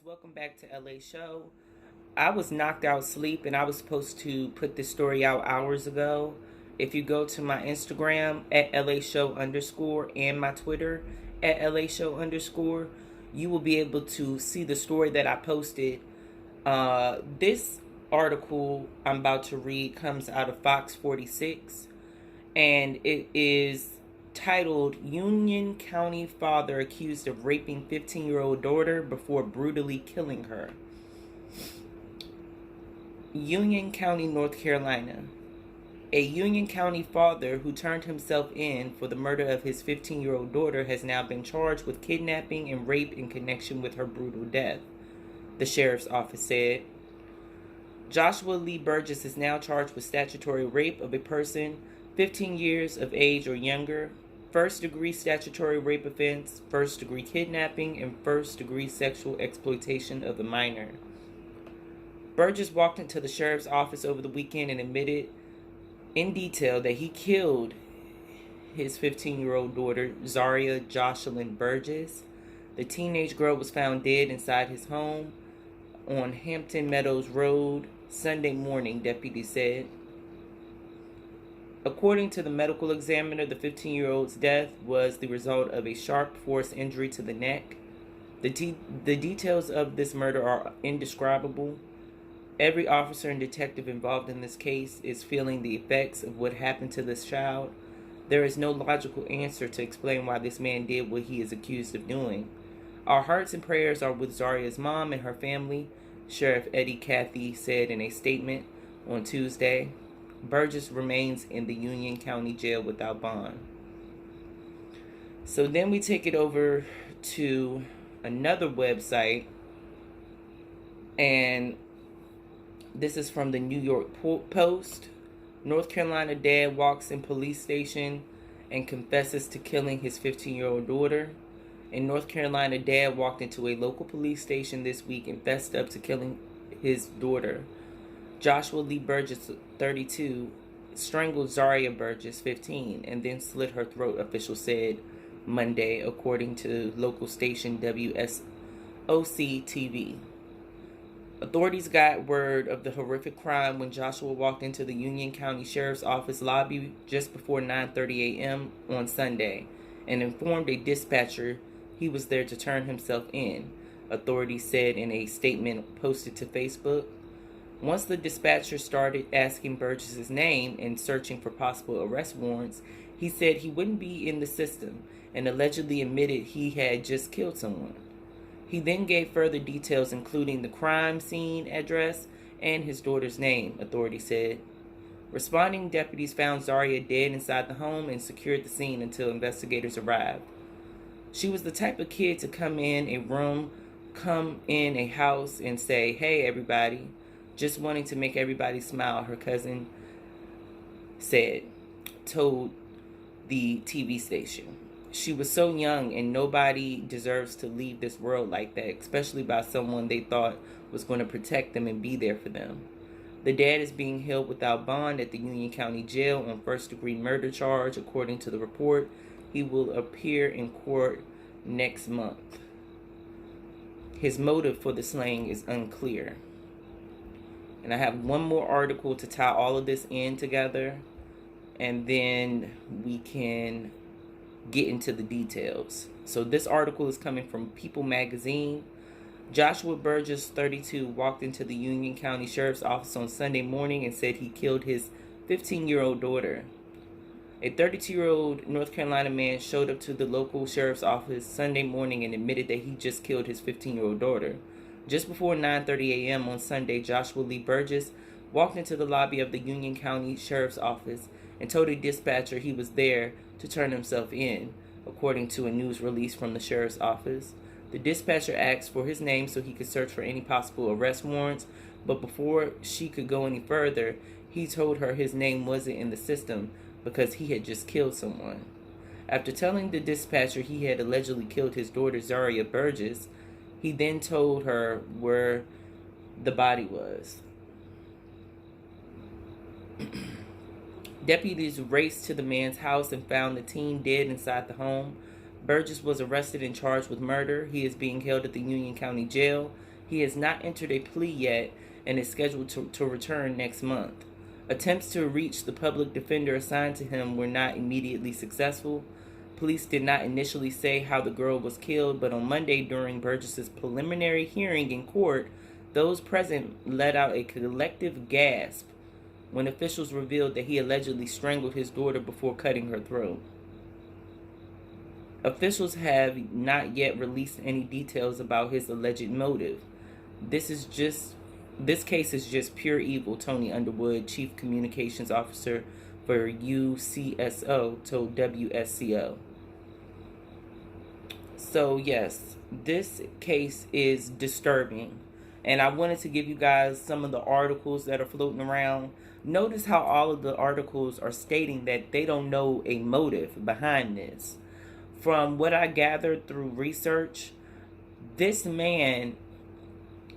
Welcome back to LA Show. I was knocked out sleep and I was supposed to put this story out hours ago. If you go to my Instagram at LA Show _ and my Twitter at LA Show _ you will be able to see the story that I posted. This article I'm about to read comes out of Fox 46, and it is titled Union County Father Accused of Raping 15-year-old Daughter Before Brutally Killing Her. Union County, North Carolina. A Union County father who turned himself in for the murder of his 15-year-old daughter has now been charged with kidnapping and rape in connection with her brutal death, the sheriff's office said. Joshualeeburgess is now charged with statutory rape of a person 15 years of age or younger, first-degree statutory rape offense, first-degree kidnapping, and first-degree sexual exploitation of a minor. Burgess walked into the sheriff's office over the weekend and admitted in detail that he killed his 15-year-old daughter, Zaria Joshalyn Burgess. The teenage girl was found dead inside his home on Hampton Meadows Road Sunday morning, deputies said. According to the medical examiner, the 15-year-old's death was the result of a sharp force injury to the neck. The details of this murder are indescribable. Every officer and detective involved in this case is feeling the effects of what happened to this child. There is no logical answer to explain why this man did what he is accused of doing. Our hearts and prayers are with Zaria's mom and her family, Sheriff Eddie Cathy said in a statement on Tuesday. Burgess remains in the Union County Jail without bond. So then we take it over to another website, and this is from the New York Post. North Carolina dad walks in police station and confesses to killing his 15-year-old daughter. In North Carolina, dad walked into a local police station this week and fessed up to killing his daughter. Joshualeeburgess, 32, strangled Zaria Burgess, 15, and then slit her throat, officials said Monday, according to local station WSOC-TV. Authorities got word of the horrific crime when Joshua walked into the Union County Sheriff's Office lobby just before 9:30 a.m. on Sunday and informed a dispatcher he was there to turn himself in, authorities said in a statement posted to Facebook. Once the dispatcher started asking Burgess's name and searching for possible arrest warrants, he said he wouldn't be in the system and allegedly admitted he had just killed someone. He then gave further details, including the crime scene address and his daughter's name, authorities said. Responding deputies found Zaria dead inside the home and secured the scene until investigators arrived. She was the type of kid to come in a room, come in a house, and say, "Hey, everybody," just wanting to make everybody smile, her cousin told the TV station. She was so young, and nobody deserves to leave this world like that, especially by someone they thought was going to protect them and be there for them. The dad is being held without bond at the Union County Jail on first-degree murder charge, according to the report. He will appear in court next month. His motive for the slaying is unclear. And I have one more article to tie all of this in together, and then we can get into the details. So this article is coming from People magazine. Joshua Burgess, 32, walked into the Union County Sheriff's Office on Sunday morning and said he killed his 15-year-old daughter. A 32-year-old North Carolina man showed up to the local sheriff's office Sunday morning and admitted that he just killed his 15-year-old daughter. Just before 9:30 a.m. on Sunday, Joshualeeburgess walked into the lobby of the Union County Sheriff's Office and told a dispatcher he was there to turn himself in, according to a news release from the sheriff's office. The dispatcher asked for his name so he could search for any possible arrest warrants, but before she could go any further, he told her his name wasn't in the system because he had just killed someone. After telling the dispatcher he had allegedly killed his daughter Zaria Burgess, he then told her where the body was. Deputies raced to the man's house and found the teen dead inside the home. Burgess was arrested and charged with murder. He is being held at the Union County Jail. He has not entered a plea yet and is scheduled to return next month. Attempts to reach the public defender assigned to him were not immediately successful. Police did not initially say how the girl was killed, but on Monday during Burgess's preliminary hearing in court, those present let out a collective gasp when officials revealed that he allegedly strangled his daughter before cutting her throat. Officials have not yet released any details about his alleged motive. This case is just pure evil, Tony Underwood, Chief Communications Officer for UCSO, told WSCO. So yes, this case is disturbing. And I wanted to give you guys some of the articles that are floating around. Notice how all of the articles are stating that they don't know a motive behind this. From what I gathered through research, this man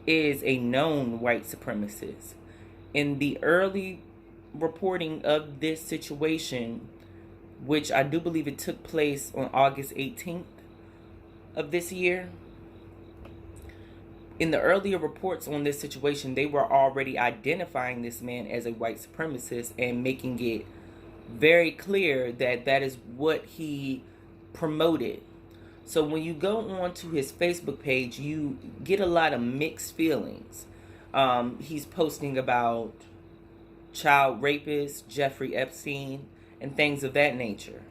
is a known white supremacist. In the early reporting of this situation, which I do believe it took place on August 18th of this year, in the earlier reports on this situation, they were already identifying this man as a white supremacist and making it very clear that that is what he promoted. So when you go on to his Facebook page, you get a lot of mixed feelings. He's posting about child rapist Jeffrey Epstein and things of that nature.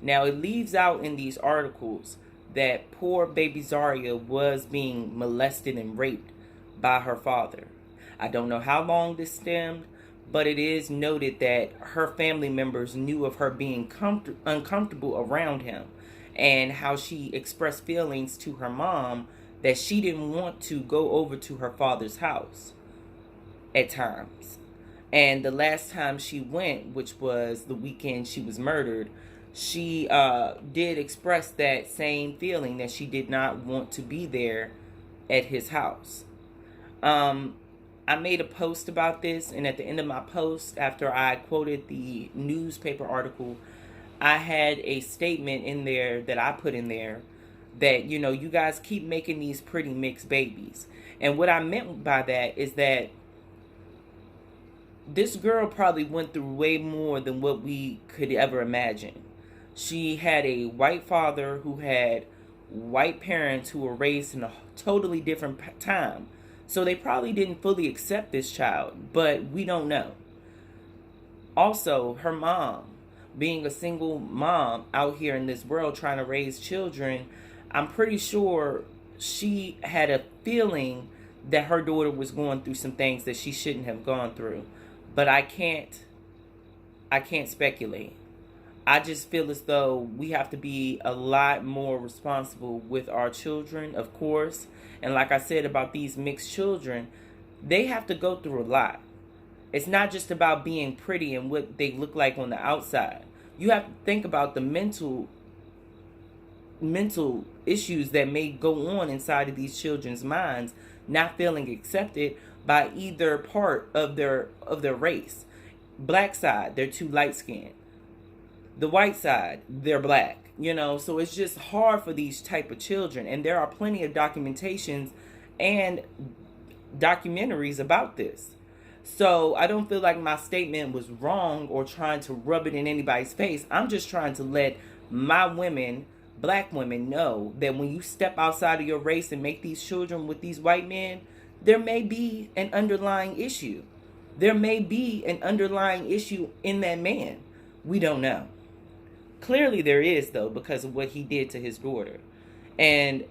Now, it leaves out in these articles that poor baby Zaria was being molested and raped by her father. I don't know how long this stemmed, but it is noted that her family members knew of her being uncomfortable around him, and how she expressed feelings to her mom that she didn't want to go over to her father's house at times. And the last time she went, which was the weekend she was murdered, she did express that same feeling that she did not want to be there at his house. I made a post about this, and at the end of my post, after I quoted the newspaper article, I had a statement in there that I put in there that, you know, you guys keep making these pretty mixed babies. And what I meant by that is that this girl probably went through way more than what we could ever imagine. She had a white father who had white parents who were raised in a totally different time. So they probably didn't fully accept this child, but we don't know. Also, her mom, being a single mom out here in this world trying to raise children, I'm pretty sure she had a feeling that her daughter was going through some things that she shouldn't have gone through. But I can't speculate. I just feel as though we have to be a lot more responsible with our children, of course. And like I said about these mixed children, they have to go through a lot. It's not just about being pretty and what they look like on the outside. You have to think about the mental issues that may go on inside of these children's minds, not feeling accepted by either part of their race. Black side, they're too light skinned. The white side, they're black. You know, so it's just hard for these type of children. And there are plenty of documentations and documentaries about this. So I don't feel like my statement was wrong or trying to rub it in anybody's face. I'm just trying to let my women, black women, know that when you step outside of your race and make these children with these white men, there may be an underlying issue. There may be an underlying issue in that man. We don't know. Clearly there is, though, because of what he did to his daughter. And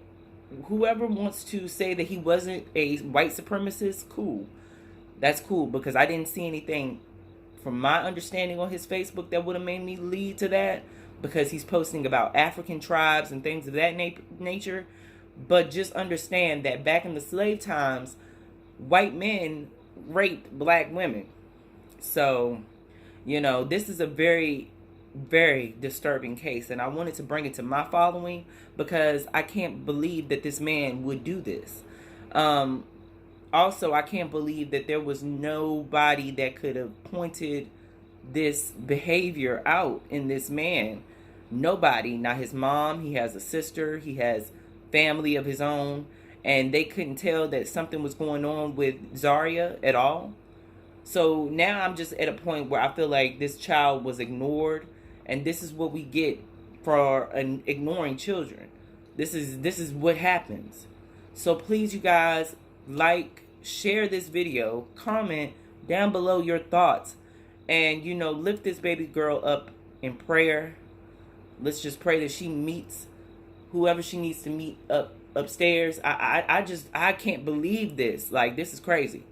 whoever wants to say that he wasn't a white supremacist, cool. That's cool, because I didn't see anything from my understanding on his Facebook that would have made me lead to that, because he's posting about African tribes and things of that nature. But just understand that back in the slave times, white men raped black women. So, this is a very, very disturbing case. And I wanted to bring it to my following because I can't believe that this man would do this. Also, I can't believe that there was nobody that could have pointed this behavior out in this man. Nobody. Not his mom. He has a sister. He has family of his own. And they couldn't tell that something was going on with Zaria at all. So now I'm just at a point where I feel like this child was ignored. And this is what we get for ignoring children. This is what happens. So please, you guys, like, share this video, comment down below your thoughts, and lift this baby girl up in prayer. Let's just pray that she meets whoever she needs to meet upstairs. I can't believe this. Like, this is crazy.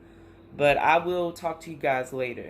But I will talk to you guys later.